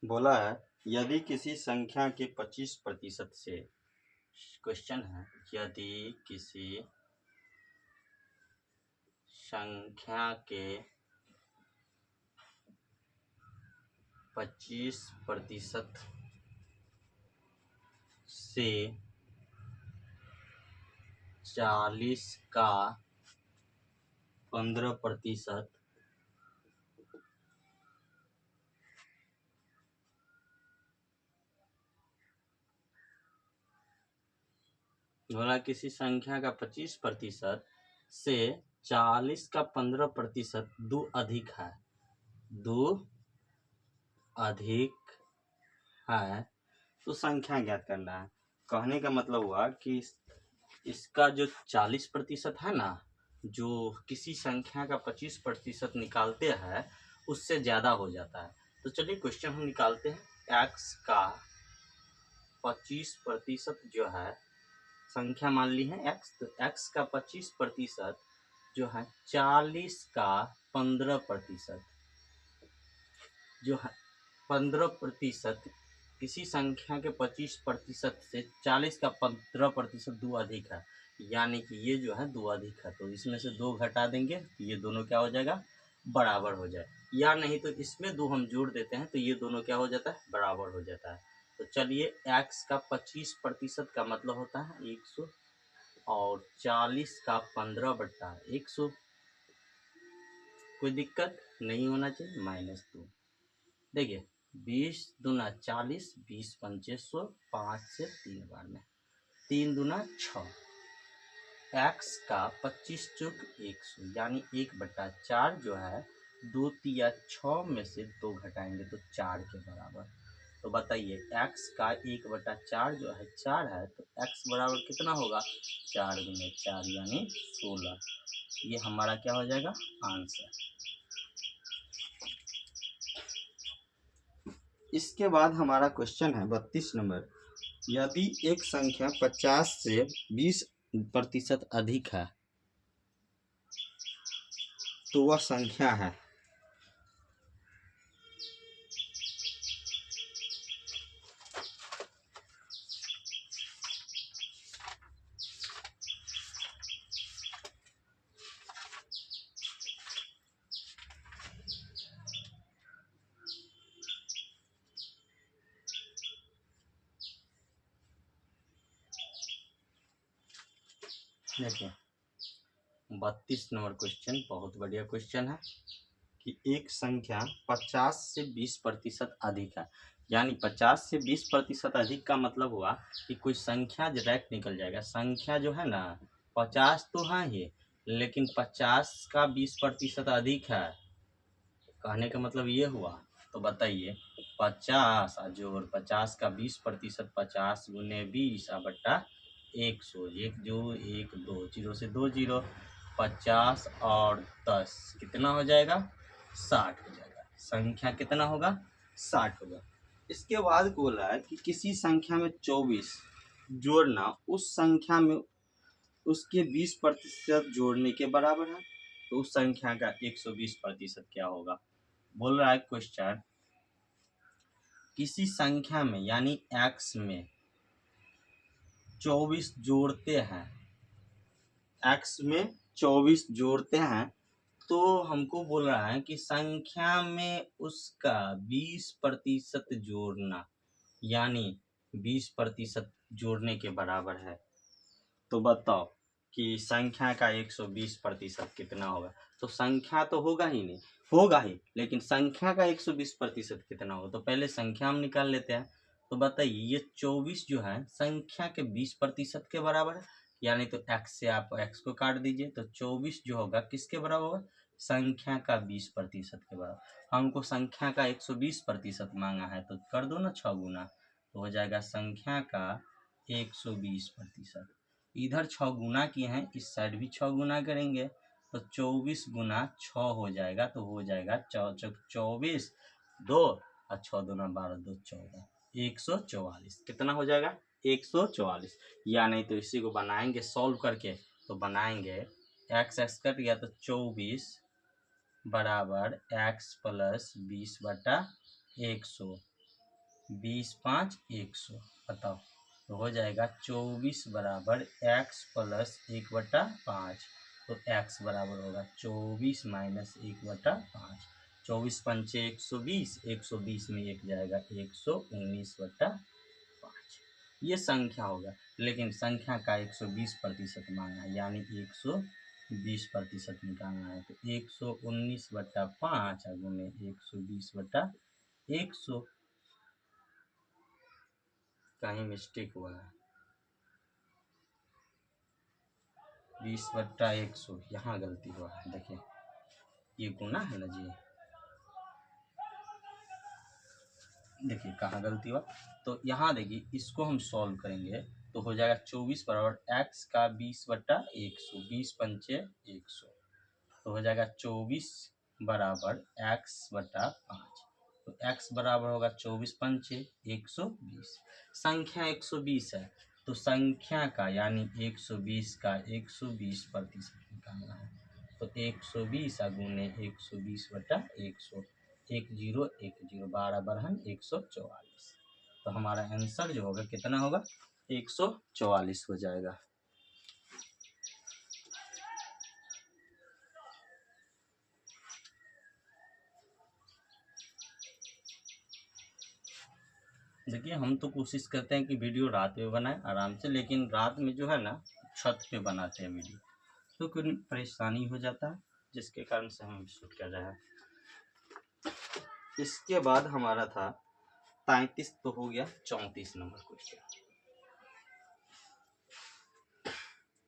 बोला है यदि किसी संख्या के 25% से, क्वेश्चन है यदि किसी संख्या के 25% से 40 का 15% बोला किसी संख्या का 25% से 40 का 15% दो अधिक है, दो अधिक है तो संख्या ज्ञात करना है। कहने का मतलब हुआ कि इसका जो 40% है ना, जो किसी संख्या का 25% निकालते हैं उससे ज़्यादा हो जाता है। तो चलिए क्वेश्चन हम निकालते हैं। x का 25% जो है संख्या मान ली है x, तो x का 25% जो है 40 का 15%, जो है 15%, किसी संख्या के 25% से 40 का 15% दो अधिक है, यानी कि ये जो है दो अधिक है, तो इसमें से दो घटा देंगे तो ये दोनों क्या हो जाएगा, बराबर हो जाए, या नहीं तो इसमें दो हम जोड़ देते हैं तो ये दोनों क्या हो जाता है, बराबर हो जाता है। तो चलिए x का 25% का मतलब होता है 100 और 40 का 15/100, कोई दिक्कत नहीं होना चाहिए, -2। देखिए 20 दूना 40, 20 पंचे 100, 5 से 3 बार में 3 दूना 6, x का 25 चुक 100 यानी 1/4 जो है 2 तिया 6 में से 2 घटाएंगे तो 4 के बराबर। तो बताइए x का 1/4 जो है 4 है, तो x बराबर कितना होगा, 4 गुने 4 यानी 16। ये हमारा क्या हो जाएगा, आंसर। इसके बाद हमारा क्वेश्चन है 32 नंबर। यदि एक संख्या 50 से 20% अधिक है तो वह संख्या है। देखिए 32 नंबर क्वेश्चन बहुत बढ़िया क्वेश्चन है कि एक संख्या 50 से 20% अधिक है, यानी 50 से 20% अधिक का मतलब हुआ कि कोई संख्या डायरेक्ट निकल जाएगा। संख्या जो है ना 50 तो है ही, लेकिन 50 का 20% अधिक है, कहने का मतलब ये हुआ। तो बताइए 50 जोड़ 50 का 20%, 50 गुने 20 बट्टा 100, 1 जो 1 2 जीरो से 2 जीरो, 50 और 10 कितना हो जाएगा, 60 हो जाएगा। संख्या कितना होगा, 60 होगा। इसके बाद बोला है कि किसी संख्या में 24 जोड़ना उस संख्या में उसके 20% जोड़ने के बराबर है, तो उस संख्या का 120% क्या होगा। बोल रहा है क्वेश्चन किसी संख्या में यानी x में 24 जोड़ते हैं, x में 24 जोड़ते हैं, तो हमको बोल रहा है कि संख्या में उसका 20% जोड़ना, यानी 20% जोड़ने के बराबर है। तो बताओ कि संख्या का 120% कितना होगा। तो संख्या तो होगा ही नहीं, होगा ही, लेकिन संख्या का 120% कितना होगा, तो पहले संख्या हम निकाल लेते हैं। तो बताइए ये 24 जो है संख्या के 20% के बराबर है, यानी तो x से आप x को काट दीजिए, तो 24 जो होगा किसके बराबर होगा, संख्या का 20% के बराबर। हमको संख्या का 120% मांगा है, तो कर दो ना 6 गुना, तो हो जाएगा संख्या का 120%। इधर 6 गुना किए हैं, इस साइड भी 6 गुना करेंगे, तो 24 गुना 6 हो जाएगा, तो हो जाएगा 24 2 और 6 दूना 12 2 14, 144 कितना हो जाएगा, 144। या नहीं तो इसी को बनाएंगे सॉल्व करके, तो बनाएंगे x x कट गया तो 24 बराबर x प्लस 20/100 20 5 100, बताओ तो हो जाएगा 24 बराबर x प्लस 1/5। तो x बराबर होगा 24 माइनस 1/5। 24 पंचे 120, 120 में एक जाएगा 119/5। ये संख्या होगा, लेकिन संख्या का 120% मांगा है, यानी 120% निकालना है। तो 119/5 गुने 120/100, कहीं मिस्टेक हुआ है। 20/100 यहाँ गलती हुआ है, देखिए ये गुना है ना जी, देखिए कहाँ गलती हुआ। तो यहाँ देखिए इसको हम सॉल्व करेंगे तो हो जाएगा 24 बराबर x का 20/100, 20 पंचे 100, तो हो जाएगा 24 बराबर x/5। तो x बराबर होगा 24 पंचे 120। संख्या 120 है, तो संख्या का यानी 120 का 120% निकालना है। तो 120 गुने 120/100, 1010, 12 बरहन 144। तो हमारा आंसर जो होगा कितना होगा, 144 हो जाएगा। देखिए हम तो कोशिश करते हैं कि वीडियो रात में बनाएं आराम से, लेकिन रात में जो है ना छत पे बनाते हैं वीडियो, तो कुछ परेशानी हो जाता है, जिसके कारण से हम शूट कर रहे हैं। इसके बाद हमारा था 33, तो हो गया 34 नंबर क्वेश्चन।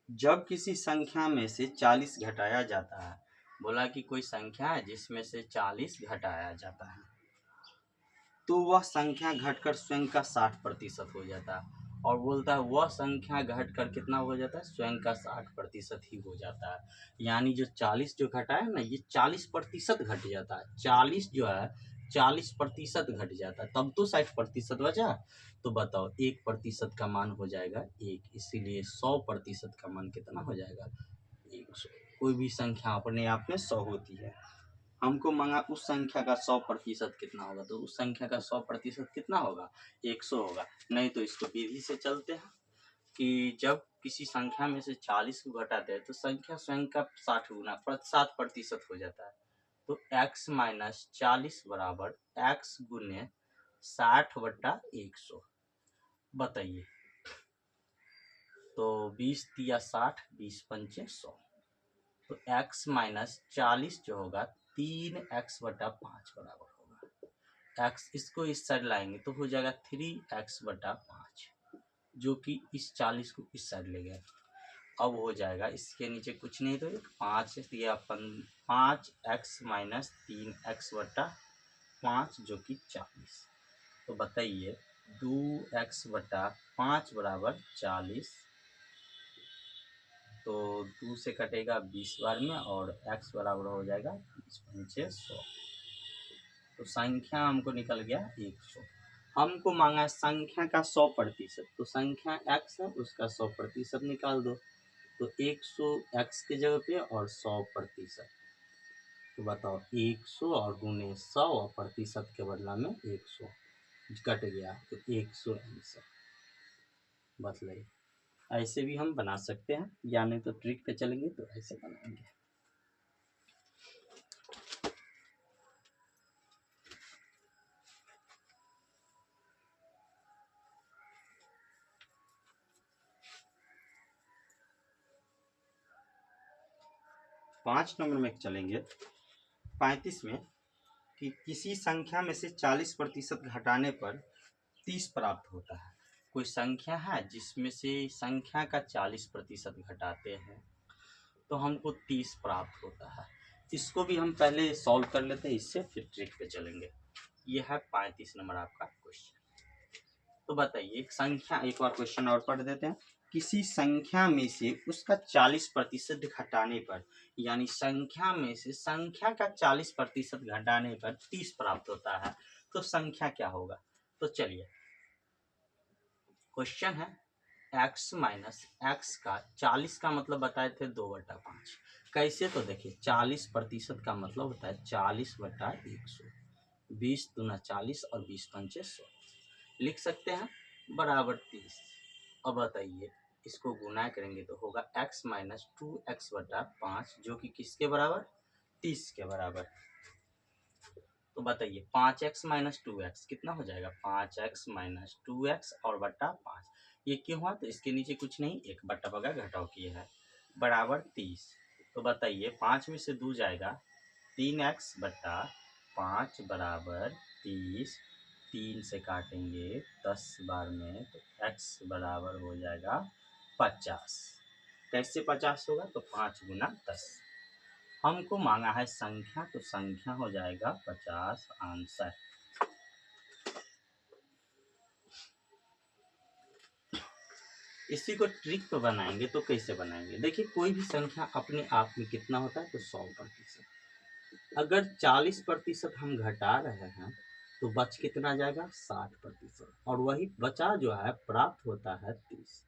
जब किसी संख्या में से 40 घटाया जाता है, बोला कि कोई संख्या है जिसमें से 40 घटाया जाता है, तो वह संख्या घटकर स्वयं का 60% हो जाता है। और बोलता है वह संख्या घटकर कितना हो जाता है, स्वयं का 60% ही हो जाता है। यानी जो 40 जो घटा है ना, ये 40% घट जाता है। 40 जो है 40% घट जाता है, तब तो 60% बचा। तो बताओ 1% का मान हो जाएगा 1, इसीलिए 100% का मान कितना हो जाएगा, 100। कोई भी संख्या अपने आप में 100 होती है। हमको मांगा उस संख्या का 100% कितना होगा, तो उस संख्या का 100% कितना होगा, 100 होगा। नहीं तो इसको विधि से चलते हैं कि जब किसी संख्या में से 40 को घटाते हैं तो संख्या स्वयं का 60 गुना 60% हो जाता है। तो x माइनस 40 बराबर x गुने 60/100। बताइए तो 20 तिया 60, 20 पंचे 100। तो x माइनस 40 जो होगा 3x/5 बराबर होगा। x इसको इस साइड लाएंगे तो हो जाएगा 3x/5, जो कि इस 40 को इस साइड ले गया। अब हो जाएगा इसके नीचे कुछ नहीं तो 5 या 5x माइनस 3x/5 जो कि 40। तो बताइए 2x/5 बराबर 40। तो 2 से कटेगा 20 बार में, और x बराबर हो जाएगा 20 पंचे 100। तो संख्या हमको निकल गया 100। हमको मांगा संख्या का 100%, तो संख्या x है उसका 100% निकाल दो। तो 100 x की जगह पे और 100%। तो बताओ 100 और गुने 100 और प्रतिशत के बदला में 100 कट गया, तो 100 आंसर। बस लगे ऐसे भी हम बना सकते हैं, या नहीं तो ट्रिक पे चलेंगे तो ऐसे बनाएंगे। पाँच नंबर में चलेंगे 35 में, कि किसी संख्या में से 40% घटाने पर 30 प्राप्त होता है। कोई संख्या है जिसमें से संख्या का 40% घटाते हैं तो हमको 30 प्राप्त होता है। इसको भी हम पहले सॉल्व कर लेते हैं, इससे फिर ट्रिक पे चलेंगे। ये है 35 नंबर आपका क्वेश्चन। तो बताइए एक संख्या, एक बार क्वेश्चन और पढ़ देते हैं। किसी संख्या में से उसका 40% घटाने पर, यानी संख्या में से संख्या का 40% घटाने पर 30 प्राप्त होता है, तो संख्या क्या होगा। तो चलिए क्वेश्चन है x माइनस एक्स का 40 का मतलब बताए थे 2/5। कैसे, तो देखिए 40% का मतलब होता है 40/100, 20 दूना 40 और 20 पंचे 100। लिख सकते हैं बराबर 30। अब बताइए इसको गुना करेंगे तो होगा x माइनस 2x बटा 5 जो कि किसके बराबर 30 के बराबर। तो बताइए 5x माइनस 2x कितना हो जाएगा 5x माइनस 2x और बटा 5। ये क्यों हुआ तो इसके नीचे कुछ नहीं एक बटा बगैर घटाव किया है बराबर 30। तो बताइए 5 में से 2 जाएगा 3x बटा 5 बराबर 30। 3 से काटेंगे 10 बार में तो x बराबर हो जाएगा 50। कैसे 50 होगा तो 5 गुना 10। हमको मांगा है संख्या तो संख्या हो जाएगा 50 आंसर। इसी को ट्रिक पे बनाएंगे तो कैसे बनाएंगे देखिए कोई भी संख्या अपने आप में कितना होता है तो 100%। अगर 40% हम घटा रहे हैं तो बच कितना जाएगा 60% और वही बचा जो है प्राप्त होता है 30।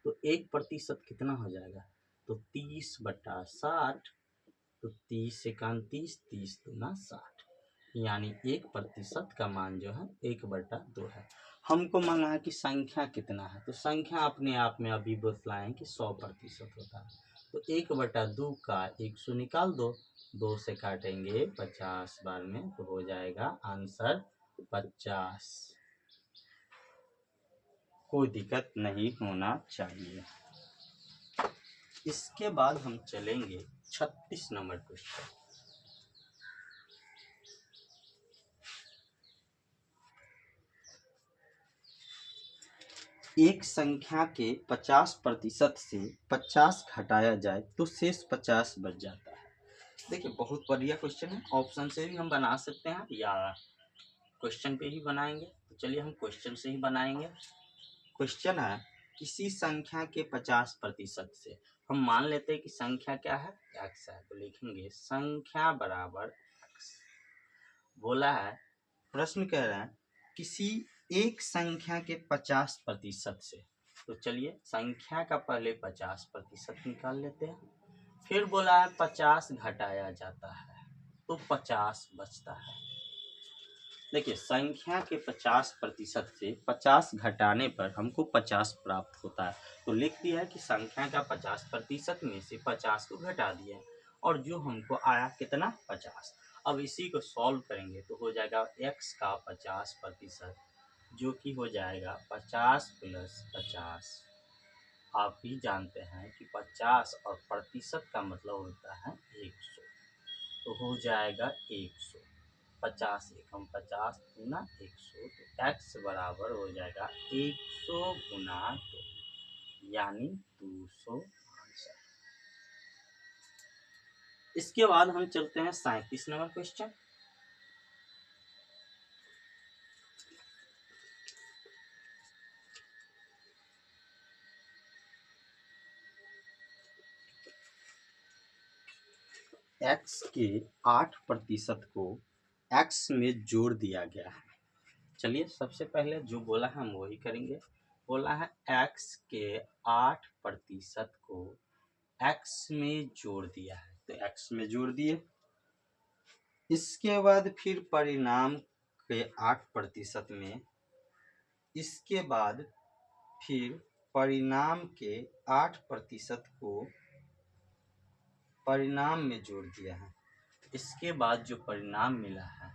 तो 1% कितना हो जाएगा तो 30 बटा 60। तो 30 से 30 30 दूना 60 यानी 1% का मान जो है 1/2 है। हमको मांगा है कि संख्या कितना है तो संख्या अपने आप में अभी बतलाएं कि 100% होता है। तो 1/2 का 100 निकाल दो 2 से काटेंगे 50 बार में तो हो जाएगा आंसर 50। कोई दिक्कत नहीं होना चाहिए। इसके बाद हम चलेंगे 36 नंबर क्वेश्चन। एक संख्या के 50% से 50 घटाया जाए तो शेष 50 बच जाता है। देखिए बहुत बढ़िया क्वेश्चन है। ऑप्शन से भी हम बना सकते हैं या क्वेश्चन पे ही बनाएंगे। तो चलिए हम क्वेश्चन से ही बनाएंगे। क्वेश्चन है किसी संख्या के 50% से हम मान लेते हैं कि संख्या क्या है x है तो लिखेंगे संख्या बराबर x। बोला है प्रश्न कह रहे हैं किसी एक संख्या के 50% से। तो चलिए संख्या का पहले 50% निकाल लेते हैं। फिर बोला है 50 घटाया जाता है तो 50 बचता है। देखिए संख्या के 50% से 50 घटाने पर हमको 50 प्राप्त होता है। तो लिख दिया है कि संख्या का 50% में से 50 को घटा दिया और जो हमको आया कितना 50। अब इसी को सॉल्व करेंगे तो हो जाएगा x का 50% जो कि हो जाएगा 50 प्लस 50। आप भी जानते हैं कि 50 और प्रतिशत का मतलब होता है 100। तो हो जाएगा 100। 50 एकम 50 गुना 100 तो x बराबर हो जाएगा 100 गुना 2 यानी 200 आंसर। इसके बाद हम चलते हैं 37 नंबर क्वेश्चन। x के 8% को x में जोड़ दिया गया है। चलिए सबसे पहले जो बोला है हम वही करेंगे। बोला है x के 8% को x में जोड़ दिया है तो x में जोड़ दिए। इसके बाद फिर परिणाम के 8% में इसके बाद फिर परिणाम के 8% को परिणाम में जोड़ दिया है। इसके बाद जो परिणाम मिला है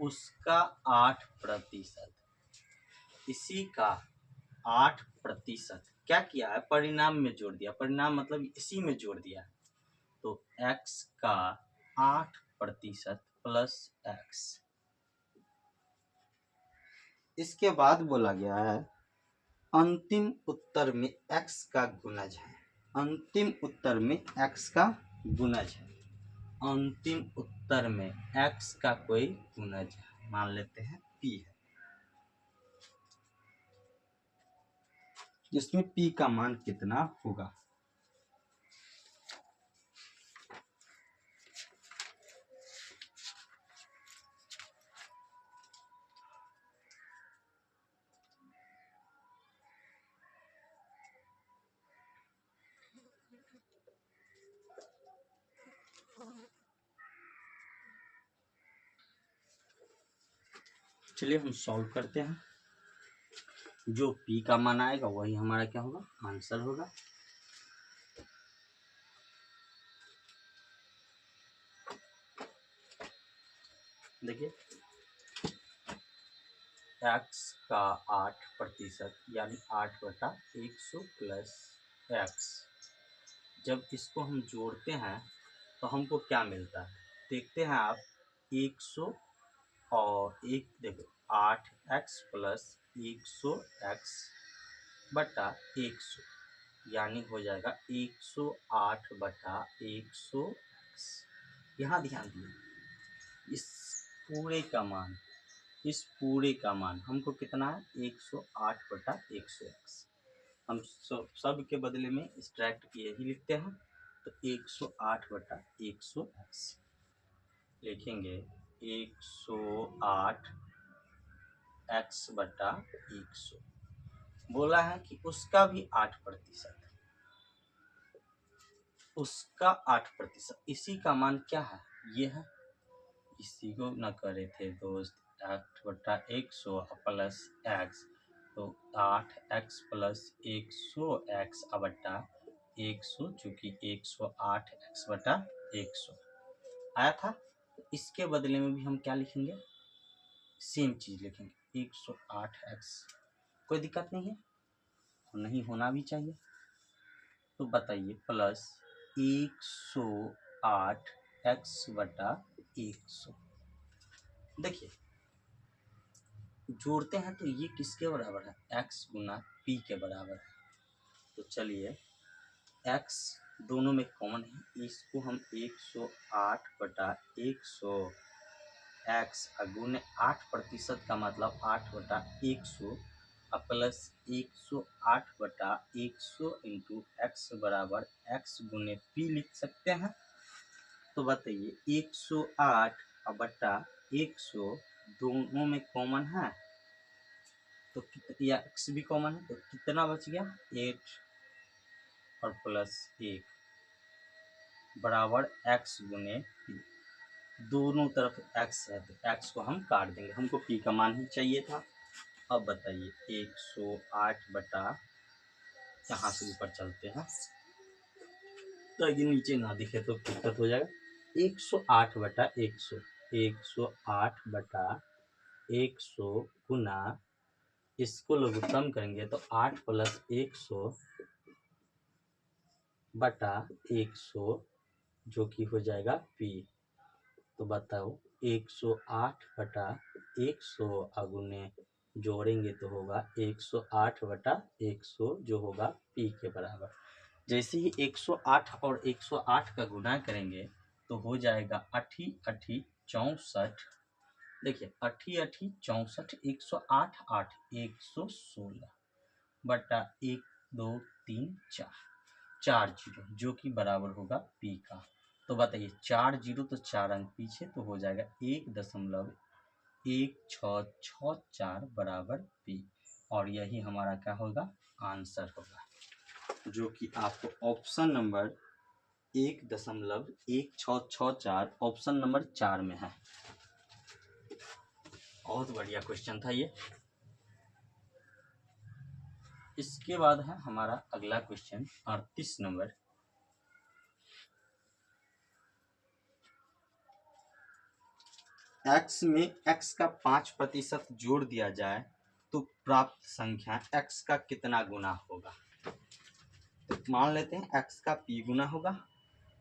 उसका 8%। इसी का 8% क्या किया है परिणाम में जोड़ दिया। परिणाम मतलब इसी में जोड़ दिया। तो x का 8% प्लस x। इसके बाद बोला गया है अंतिम उत्तर में x का गुणज है। अंतिम उत्तर में x का गुणज है। अंतिम उत्तर में x का कोई गुणज है मान लेते हैं p है जिसमें p का मान कितना होगा। चलिए हम सॉल्व करते हैं। जो पी का मान आएगा वही हमारा क्या होगा, आंसर होगा। देखिए x का 8% यानी 8/100 प्लस x, जब इसको हम जोड़ते हैं तो हमको क्या मिलता है, देखते हैं आप। 100 और एक देखो 8x प्लस 100x बटा 100 यानी हो जाएगा 108/100x। यहाँ ध्यान दिए, इस पूरे का मान, इस पूरे का मान हमको कितना है, 108/100x। हम सब के बदले में एक्सट्रैक्ट किए ही लिखते हैं, तो 108/100x लिखेंगे। 108x/100 बोला है कि उसका भी 8%, उसका 8%, इसी का मान क्या है, ये है। इसी को न करे थे दोस्त, 8/100 प्लस एक्स, तो 8x प्लस 100x/100, चूँकि 108x/100 आया था। इसके बदले में भी हम क्या लिखेंगे, सेम चीज़ लिखेंगे 108x। कोई दिक्कत नहीं है, नहीं होना भी चाहिए। तो बताइए प्लस 108x/100। देखिए जोड़ते हैं तो ये किसके बराबर है, x गुना p के बराबर है। तो चलिए x दोनों में कॉमन है, इसको हम 108/100 x गुने 8% का मतलब 8/100 प्लस 108/100 इंटू एक्स बराबर x गुने p लिख सकते हैं। तो बताइए 108/100 दोनों में कॉमन है, तो या x भी कॉमन है, तो कितना बच गया, 8 और प्लस 1 बराबर x गुने p। दोनों तरफ x है तो x को हम काट देंगे, हमको p का मान ही चाहिए था। अब बताइए 108 बटा, यहाँ से ऊपर चलते हैं तो ये नीचे ना दिखे तो दिक्कत हो जाएगा। 108/100, 108/100 गुना, इसको लघुत्तम करेंगे तो 8 प्लस 100/100 जो कि हो जाएगा p। तो बताओ 108/100 अगुने जोड़ेंगे तो होगा 108/100 जो होगा p के बराबर। जैसे ही 108 और 108 का गुना करेंगे तो हो जाएगा 8 8 64। देखिए 8 8 64, 108 8 116 बटा 1 2 3 4, 4 जीरो जो कि बराबर होगा p का। तो बताइए 4 जीरो तो 4 अंक पीछे, तो हो जाएगा 1.1664 बराबर p, और यही हमारा क्या होगा, आंसर होगा, जो कि आपको ऑप्शन नंबर 1.1664 ऑप्शन नंबर 4 में है। बहुत बढ़िया क्वेश्चन था ये। इसके बाद है हमारा अगला क्वेश्चन 38 नंबर। x में x का 5% जोड़ दिया जाए तो प्राप्त संख्या x का कितना गुना होगा। तो मान लेते हैं x का p गुना होगा।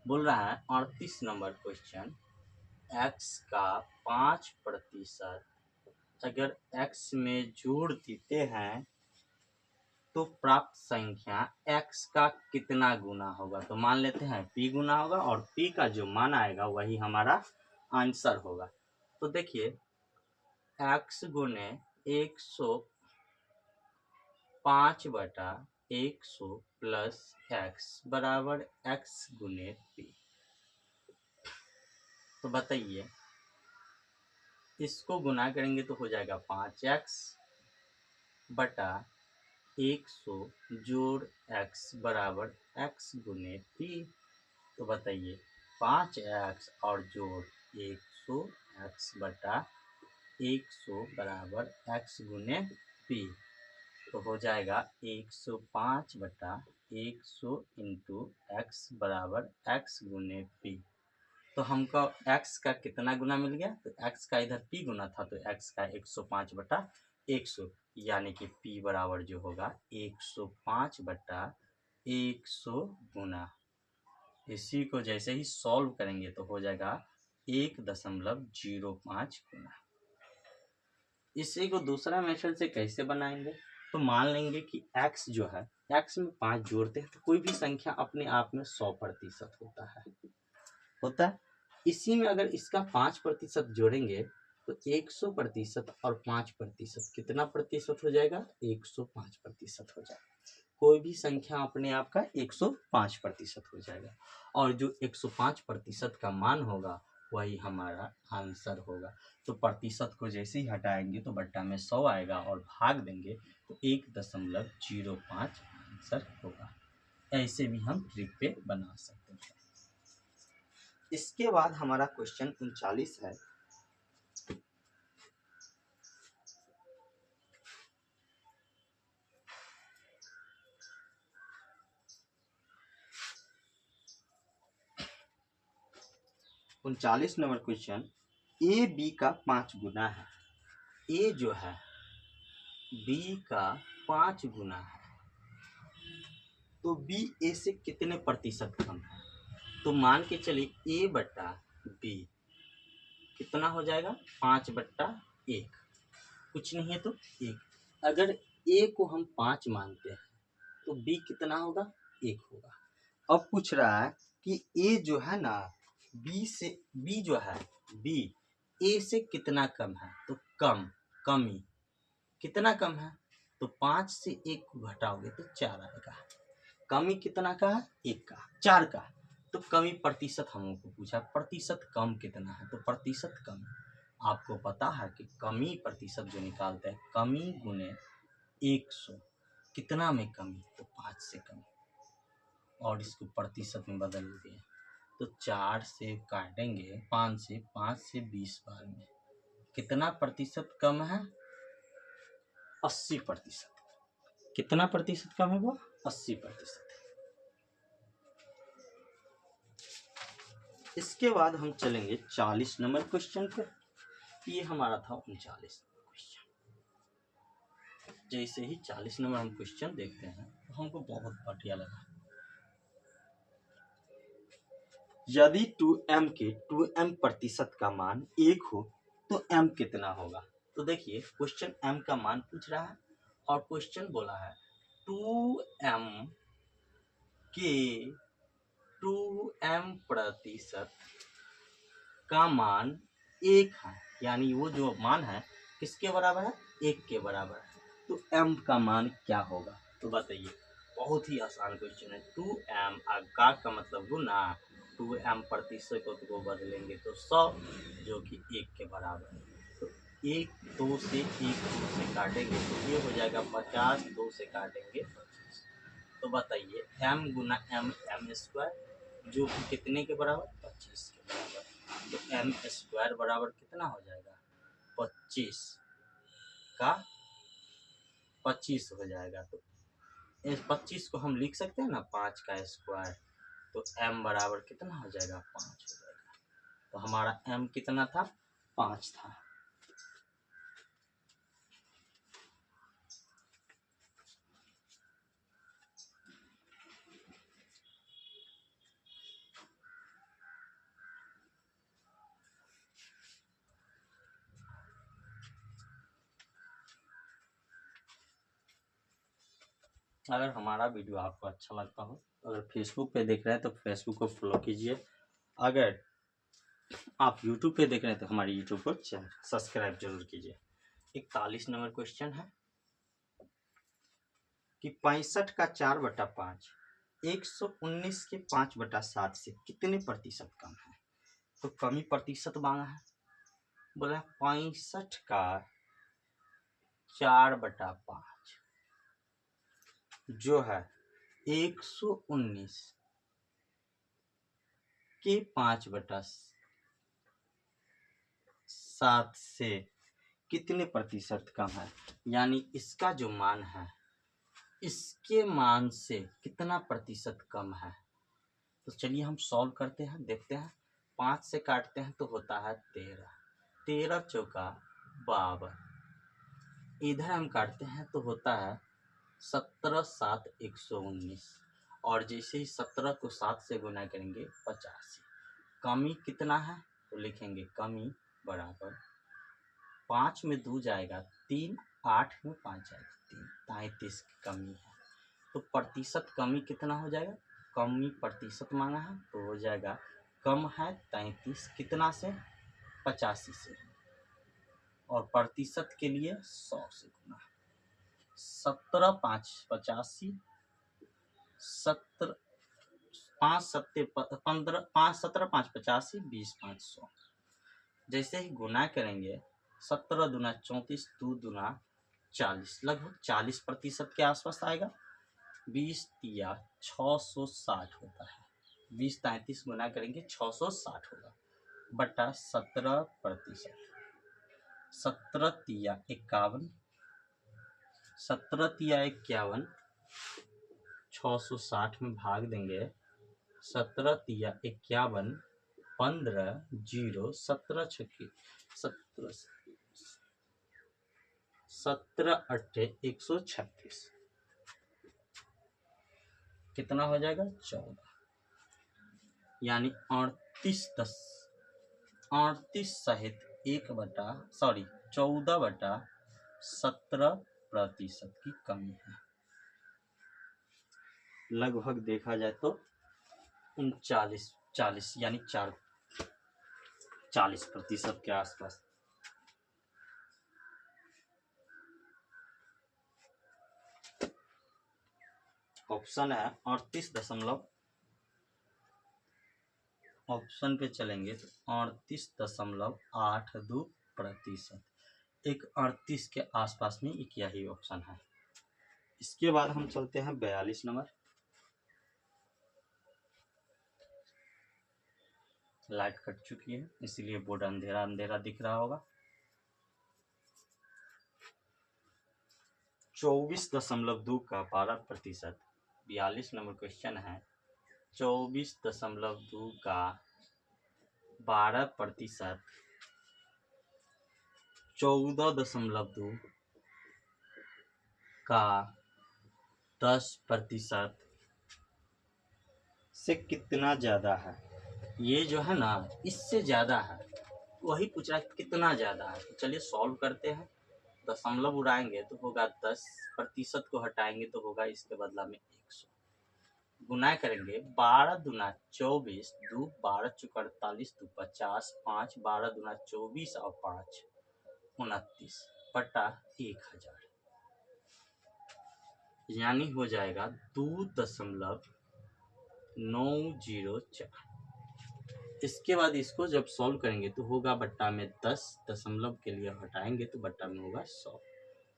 बोल रहा है 38 नंबर क्वेश्चन, x का 5% अगर x में जोड़ देते हैं तो प्राप्त संख्या x का कितना गुना होगा। तो मान लेते हैं p गुना होगा और p का जो मान आएगा वही हमारा आंसर होगा। तो देखिए x गुने 105/100 प्लस x बराबर x गुने p। तो बताइए इसको गुना करेंगे तो हो जाएगा 5x बटा 100 जोड़ x बराबर x गुने p। तो बताइए 5x और जोड़ 100x बटा 100 बराबर x गुने p। तो हो जाएगा 105 बटा 100 इंटू एक्स बराबर x गुने पी। तो हमको x का कितना गुना मिल गया, तो x का इधर p गुना था तो x का 105 बटा 100, यानी कि p बराबर जो होगा 105 बटा 100 गुना, इसी को जैसे ही सॉल्व करेंगे तो हो जाएगा 1.05 गुना। इसी को दूसरा मेथड से कैसे बनाएंगे, तो मान लेंगे कि x जो है, x में 5 जोड़ते हैं तो कोई भी संख्या अपने आप में 100% होता है। इसी में अगर इसका 5% जोड़ेंगे तो 100% और 5% कितना प्रतिशत हो जाएगा, 105% हो जाएगा। कोई भी संख्या अपने आप का 105% हो जाएगा, और जो 105% का मान होगा वही हमारा आंसर होगा। तो प्रतिशत को जैसे ही हटाएंगे तो बट्टा में 100 आएगा और भाग देंगे तो 1.05 आंसर होगा। ऐसे भी हम ट्रिक पे बना सकते हैं। इसके बाद हमारा क्वेश्चन 39 है। उनचालीस नंबर क्वेश्चन, ए बी का 5 गुना है। ए जो है बी का 5 गुना है, तो बी ए से कितने प्रतिशत कम है। तो मान के चलिए ए बट्टा बी कितना हो जाएगा, 5/1, कुछ नहीं है तो 1। अगर ए को हम 5 मानते हैं तो बी कितना होगा, 1 होगा। अब पूछ रहा है कि ए जो है ना बी से, बी जो है बी ए से कितना कम है, तो कमी कितना कम है, तो 5 से 1 को घटाओगे तो 4 आएगा। कमी कितना का है, 1 का, 4 का। तो कमी प्रतिशत हमको पूछा, प्रतिशत कम कितना है, तो प्रतिशत कम आपको पता है कि कमी प्रतिशत जो निकालते हैं, कमी गुने 100, कितना में कमी, तो 5 से कमी, और इसको प्रतिशत में बदल दिए तो 4 से काटेंगे 5 से 20 बार में कितना प्रतिशत कम है, 80%। कितना प्रतिशत कम है वो, 80%। इसके बाद हम चलेंगे 40 नंबर क्वेश्चन पे। ये हमारा था 39 क्वेश्चन। जैसे ही 40 नंबर हम क्वेश्चन देखते हैं तो हमको बहुत बढ़िया लगा। यदि 2m के 2m प्रतिशत का मान 1 हो तो m कितना होगा। तो देखिए क्वेश्चन m का मान पूछ रहा है और क्वेश्चन बोला है 2m के 2m प्रतिशत का मान 1 है, यानी वो जो मान है किसके बराबर है, 1 के बराबर है। तो m का मान क्या होगा, तो बताइए। बहुत ही आसान क्वेश्चन है। 2m का मतलब गुना, 2m प्रतिशत को बदलेंगे तो 100 जो कि 1 के बराबर है। तो 1 2 से 1 2 से काटेंगे तो ये हो जाएगा 50, 2 से काटेंगे 25। तो बताइए m गुना m, m स्क्वायर जो कि कितने के बराबर, 25 के बराबर। तो m स्क्वायर बराबर कितना हो जाएगा, 25 का 25 हो जाएगा। तो इस 25 को हम लिख सकते हैं ना 5 का स्क्वायर, तो m बराबर कितना हो जाएगा, 5 हो जाएगा। तो हमारा m कितना था, 5 था। अगर हमारा वीडियो आपको अच्छा लगता हो, अगर फेसबुक पे देख रहे हैं तो फेसबुक को फॉलो कीजिए। अगर आप यूट्यूब पे देख रहे हैं तो हमारे यूट्यूब को चैनल सब्सक्राइब जरूर कीजिए। 41 नंबर क्वेश्चन है कि 65 का 4/5 119 के 5/7 से कितने प्रतिशत कम है। तो कमी प्रतिशत मांगा है, बोला 65 का 4/5 जो है 119 के 5/7 से कितने प्रतिशत कम है, यानी इसका जो मान है इसके मान से कितना प्रतिशत कम है। तो चलिए हम सॉल्व करते हैं, देखते हैं। 5 से काटते हैं तो होता है 13, 13 चौका 52। इधर हम काटते हैं तो होता है 17 7 119, और जैसे ही 17 को 7 से गुना करेंगे 85। कमी कितना है तो लिखेंगे कमी बराबर 5 में 2 जाएगा 3, 8 में 5 जाएगा 3, 33 की कमी है। तो प्रतिशत कमी कितना हो जाएगा, कमी प्रतिशत मांगा है तो हो जाएगा कम है 33 कितना से 85 से, और प्रतिशत के लिए 100 से गुना। 17 5 85, 17 5 7 15, 5 17 5 85, 20 5 100। जैसे ही गुना करेंगे 17 दूना 34, 2 दूना 40, लगभग 40% के आसपास आएगा। 20 तिया 660 होता है। 20 33 गुना करेंगे 660 होगा, बटा 17%। 17 तिया 51, 17 तिया 51, 660 में भाग देंगे। 17 तिया 51, 15 0, 17 छक्के 17, 17 अट्ठे 136, कितना हो जाएगा 14, यानी 38 सहित 14/17% की कमी है। लगभग देखा जाए तो 40 यानी 40% के आसपास। ऑप्शन है 38 ऑप्शन पे चलेंगे तो 38.82%। एक 38 के आसपास में एक यही ऑप्शन है। इसके बाद हम चलते हैं 42 नंबर। लाइट कट चुकी है इसीलिए बोर्ड अंधेरा अंधेरा दिख रहा होगा। 24.2 का 12%। 42 नंबर क्वेश्चन है 24.2 का 12%, 14.2 का 10% से कितना ज्यादा है। ये जो है ना इससे ज्यादा है, वही पूछ रहा है कितना ज्यादा है। तो चलिए सॉल्व करते हैं। दशमलव उड़ाएंगे तो होगा 10%, को हटाएंगे तो होगा इसके बदला में 100। गुना करेंगे 12 दूना 24, 2 12 चौक 48, 2 50, 5 12 दूना 24 और 5 29 बटा 1000, यानी हो जाएगा 2.904। इसके बाद इसको जब सॉल्व करेंगे तो होगा बट्टा में 10, दशमलव के लिए हटाएंगे तो बट्टा में होगा 100।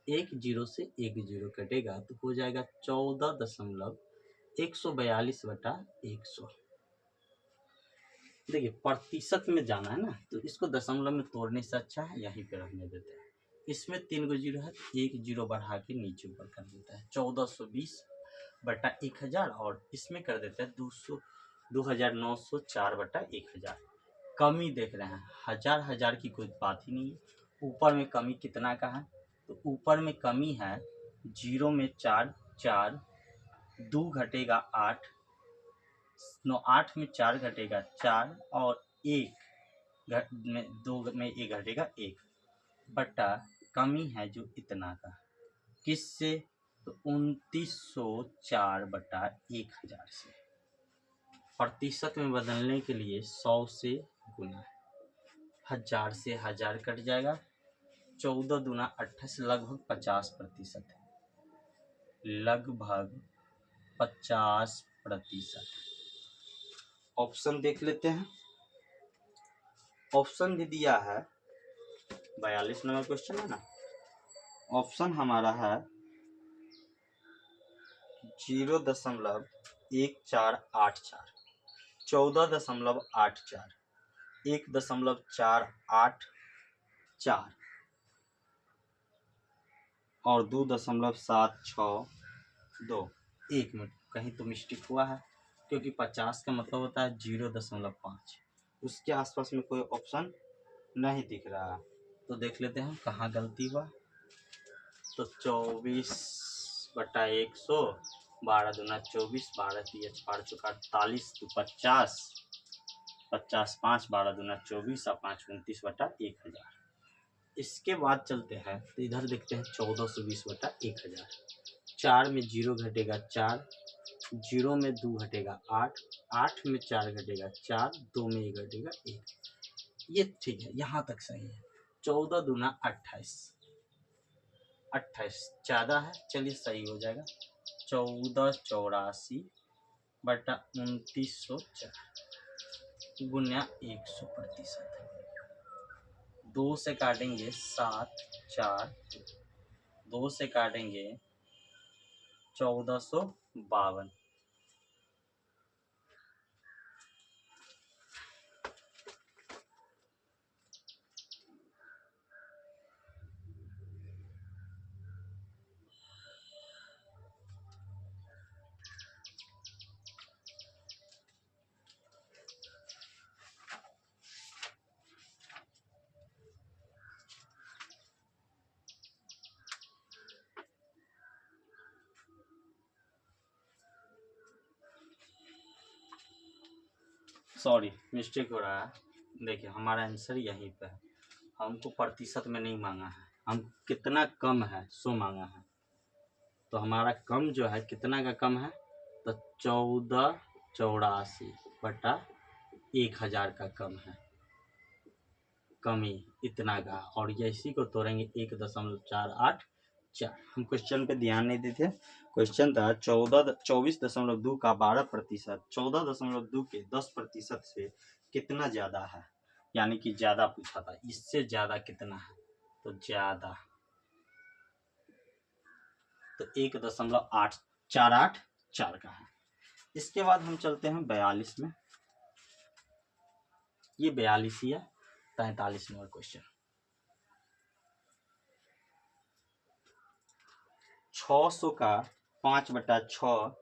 1 0 से 1 0 कटेगा तो हो जाएगा 14.142 बटा 100। देखिए प्रतिशत में जाना है ना, तो इसको दशमलव में तोड़ने से अच्छा है यहीं पे रहने देते हैं। इसमें 3 गो जीरो है, 1 जीरो बढ़ा के नीचे ऊपर कर देता है। 1420 बटा 1000, और इसमें कर देते हैं 2904 बटा 1000। कमी देख रहे हैं, हजार की कोई बात ही नहीं है। ऊपर में कमी कितना का है, तो ऊपर में कमी है 0 में 4 4, 2 घटेगा 8, 8 में 4 घटेगा 4, और 1 में 2 में 1 घटेगा 1, बटा कमी है जो इतना का, किससे, तो 2904 बटा 1000 से। प्रतिशत में बदलने के लिए 100 से गुना, 1000 से 1000 कट जाएगा। 14 दूना 28, लगभग 50%, लगभग 50%। ऑप्शन देख लेते हैं। ऑप्शन भी दिया है 42 नंबर क्वेश्चन है ना। ऑप्शन हमारा है 0.1484, 14.84, 1.484 और 2.76, 2। 1 मिनट, कहीं तो मिस्टेक हुआ है, क्योंकि 50 का मतलब होता है 0.5। उसके आसपास में कोई ऑप्शन नहीं दिख रहा, तो देख लेते हैं कहाँ गलती हुआ। तो 24/100, 12 दूना 24, 12 तिया 448, तो 50, 50 5, 12 दूना 24 और 5 29/1000। इसके बाद चलते हैं तो इधर देखते हैं 1420/1000। 4 में 0 घटेगा 4, 0 में 2 घटेगा 8, 8 में 4 घटेगा 4, 2 में 1 घटेगा 1। ये ठीक है, यहाँ तक सही है। 14 दूना 28, 28 ज़्यादा है, चलिए सही हो जाएगा। 1484/2904 गुना 100%। 2 से काटेंगे 7, 4, 2 से काटेंगे 1452। सॉरी, मिस्टेक हो रहा है। देखिए हमारा आंसर यहीं पे है, हमको प्रतिशत में नहीं मांगा है, हम कितना कम है सो मांगा है। तो हमारा कम जो है कितना का कम है, तो 1484/1000 का कम है, कमी इतना का। और ये इसी को तोड़ेंगे 1.484। हम क्वेश्चन पे ध्यान नहीं देते। क्वेश्चन था 24.2 का 12%, 14.2 के 10% से कितना ज़्यादा है, यानी कि ज़्यादा पूछा था। इससे ज़्यादा कितना है, तो ज़्यादा तो 1.8484 का है। इसके बाद हम चलते हैं 42 में। ये 42 ही है। 43 नंबर क्वेश्चन, 600 का 5/6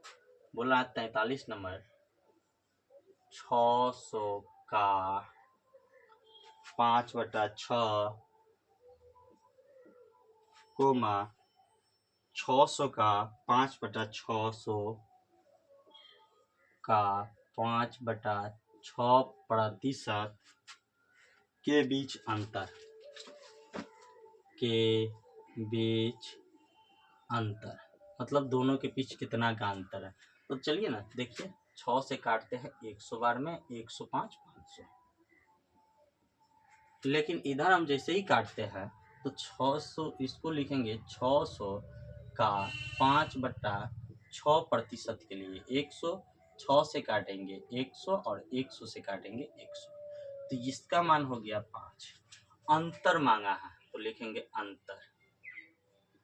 बोला है। 43 नंबर, 600 का 5/6 कोमा 600 का 5/600 का 5/6% के बीच अंतर, के बीच अंतर मतलब दोनों के बीच कितना का अंतर है। तो चलिए ना देखिए, 6 से काटते हैं 100 बार में, 105, 500। लेकिन इधर हम जैसे ही काटते हैं तो 600, इसको लिखेंगे 600 का 5/6% के लिए 100, 6 से काटेंगे 100 और 100 से काटेंगे 100, तो इसका मान हो गया 5। अंतर मांगा है तो लिखेंगे अंतर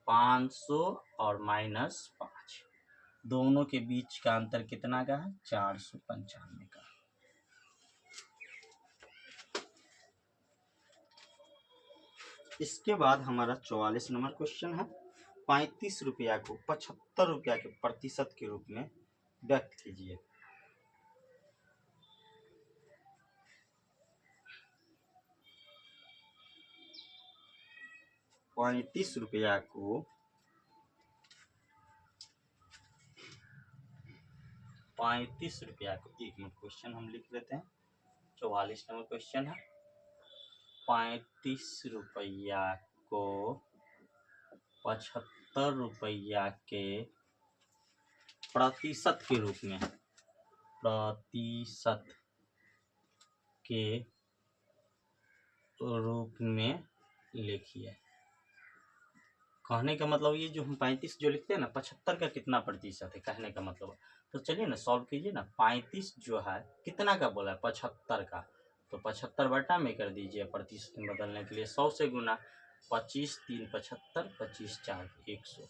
500 और -5, दोनों के बीच का अंतर कितना का है, 495 का। इसके बाद हमारा 44 नंबर क्वेश्चन है। 35 रुपया को 75 रुपया के प्रतिशत के रूप में व्यक्त कीजिए। ₹35 को 35 रुपया को, 1 मिनट क्वेश्चन हम लिख लेते हैं। 44 नंबर क्वेश्चन है। 35 रुपया को 75 रुपया के प्रतिशत के रूप में, प्रतिशत के रूप में लिखिए। कहने का मतलब ये जो हम 35 जो लिखते हैं ना, 75 का कितना प्रतिशत है कहने का मतलब। तो चलिए ना सॉल्व कीजिए ना। 35 जो है कितना का बोला है, 75 का, तो 75 बटा में कर दीजिए प्रतिशत में बदलने के लिए। 100 से गुना, 25 3 75, 25 4 100।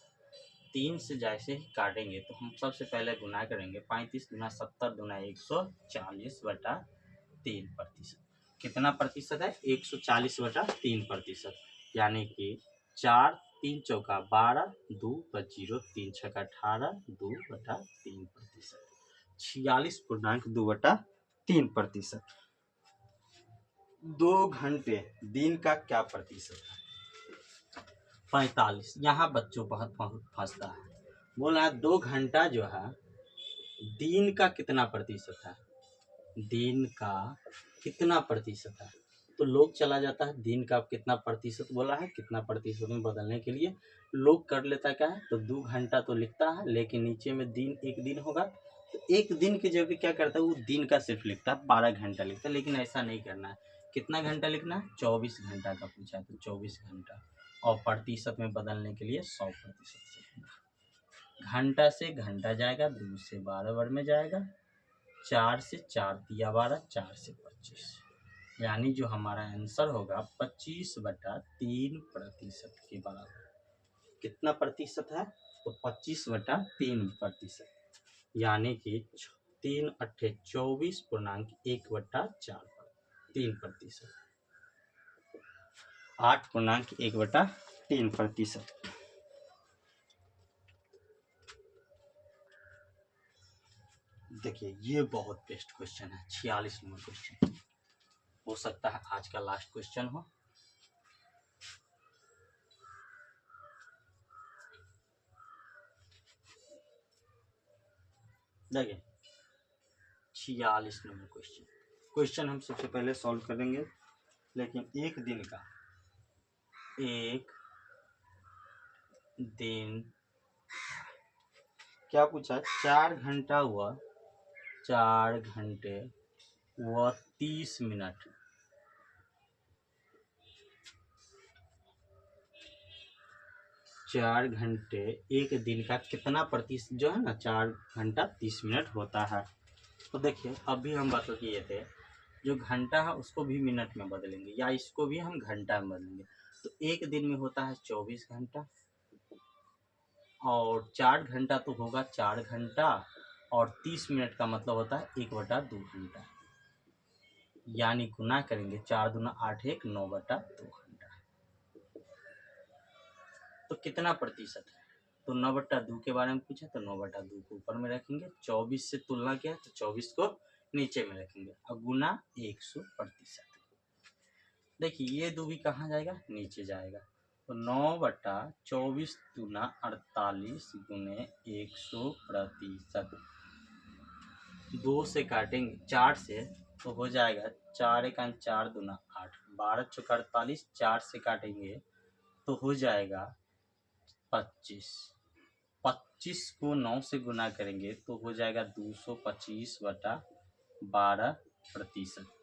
3 से जैसे ही काटेंगे तो हम सबसे पहले गुना करेंगे। 35 गुना 70 गुना 140/3%। कितना प्रतिशत है, 140/3%, यानी कि 4 3 चौका 12, 2 + 0, 3 छक्का 18, 2/3%। 46.2/3%। 2 घंटे दिन का क्या प्रतिशत है? 45। यहाँ बच्चों बहुत फंसता है। बोल रहा है 2 घंटा जो है दिन का कितना प्रतिशत है, दिन का कितना प्रतिशत है। तो लोग चला जाता है दिन का कितना प्रतिशत बोला है, कितना प्रतिशत में बदलने के लिए लोग कर लेता क्या है, तो 2 घंटा तो लिखता है लेकिन नीचे में दिन एक दिन होगा, तो एक दिन की जगह क्या करता है वो दिन का सिर्फ लिखता है, 12 घंटा लिखता है। लेकिन ऐसा नहीं करना है। कितना घंटा लिखना है, 24 घंटा का पूछा है तो 24 घंटा, और प्रतिशत में बदलने के लिए 100% से घंटा से घंटा जाएगा, 2 से 12 वर्ग में जाएगा, 4 से 4 तिया 12, 4 से 25, यानी जो हमारा आंसर होगा 25/3% के बराबर। कितना प्रतिशत है, तो 25/3%, यानी कि 3 अट्ठे 24.1/4, 3%, 8.1/3%। देखिए ये बहुत बेस्ट क्वेश्चन है, 46 नंबर क्वेश्चन, हो सकता है आज का लास्ट क्वेश्चन हो। देखिए 46 नंबर क्वेश्चन हम सबसे पहले सॉल्व करेंगे, लेकिन एक दिन क्या पूछा है, 4 घंटा हुआ, 4 घंटे व 30 मिनट, 4 घंटे एक दिन का कितना प्रतिशत जो है ना, 4 घंटा 30 मिनट होता है। तो देखिए अभी हम बात किए थे जो घंटा है उसको भी मिनट में बदलेंगे या इसको भी हम घंटा में बदलेंगे, तो एक दिन में होता है 24 घंटा, और 4 घंटा तो होगा 4 घंटा, और 30 मिनट का मतलब होता है 1/2 घंटा, यानी गुना करेंगे 4 दूना 8 1 9/2 घंटा। तो कितना प्रतिशत है, तो 9/2 के बारे में पूछे तो 9/2 को ऊपर में रखेंगे, 24 से तुलना किया तो 24 को नीचे में रखेंगे, और गुना 100%। देखिए ये 2 भी कहाँ जाएगा, नीचे जाएगा, तो 9/24 दूना 48 गुने 100%। 2 से काटेंगे 4 से तो हो जाएगा 4 एकान 4 दूना 8, 12 चौका 48, 4 से काटेंगे तो हो जाएगा 25, 25 को 9 से गुना करेंगे तो हो जाएगा 225/12%।